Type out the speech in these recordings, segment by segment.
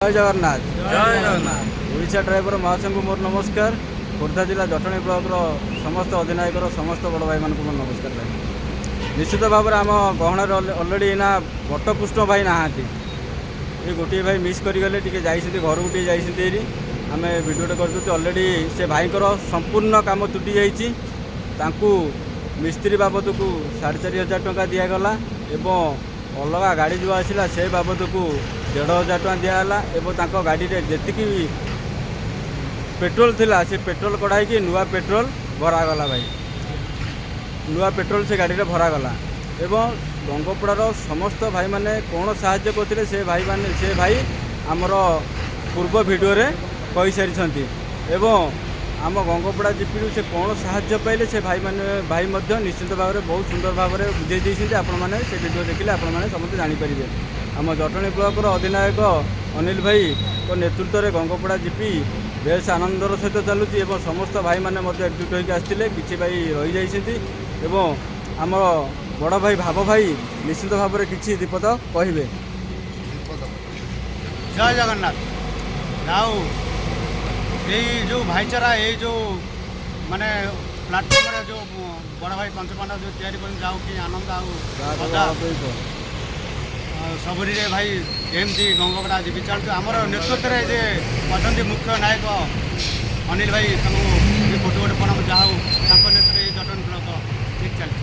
जय जगन्नाथ जय जगन्नाथ ओडिशा ड्राइवर महाशय मोर नमस्कार। खोर्धा जिला जटणी ब्लॉक समस्त अधिनायक समस्त बड़ भाई मान मोर नमस्कार भाई। निश्चित भाव में आम गहणार अलरेडी ना बटकृष्ण भाई नहांती ये गोटे भाई मिस करगले टे जाइए घर को टे जाइए आम भिडियोटे कर अलरेडी से भाईकर संपूर्ण काम तुटी जाइए मिस्त्री बाबद को 4,500 टंका दिगला एवं अलग गाड़ी जो आसला से बाबद को 1,500 टंका दिगला एवं गाड़ी में जी पेट्रोल थिला से पेट्रोल कढ़ाई नुआ पेट्रोल भरागला भाई नुआ पेट्रोल से गाड़ी में भरागला एवं गंगपड़ार समस्त भाई माने कौन साहाय्य करते से भाई आमर पूर्व भिडियो रे कही सारी एवं आम गंगपड़ा जीपी से कौन साहाय्य पाइले से भाई मध्य निश्चित भाव में बहुत सुंदर भाव में बुझे देते आपण मैंने से भिडियो देखिले आपण मैंने समस्त जानीपारे। आम जटणी ब्लॉक अधिनायक अनिल भाई को नेतृत्व में गंगपड़ा जीपी बेस आनंदर सहित चलुची समस्त भाई मैंने एकजुट होकर आसते कि भाई रही जाइए आम बड़ भाई भाव भाई निश्चित भाव में किसी दीपद कहे। जय जगन्नाथ जाऊ यही जो भाईचारा यही जो माने प्लाटफर्म जो बड़ भाई पंचपांडव जो तैयारी कर जाऊ कि आनंद सबरी भाई एमती गंगपड़ा जी चलते आमर नेतृत्व में जे अच्छा मुख्य नायक अनिल भाई गोटे गोटे प्रणाम जाऊ नेतृत्व जटन ब्लॉक ठीक चलती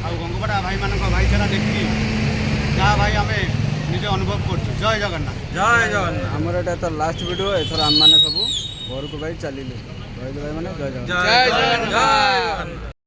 आ गंगपड़ा भाई मान भाईचारा देखी जहाँ भाई आम निजे अनुभव कर। जय जगन्नाथ जय जगन्नाथ आमर एटा तो लास्ट वीडियो एथर आम मैंने सब घर को भाई चलिए भाई मैंने जय जगन्नाथ।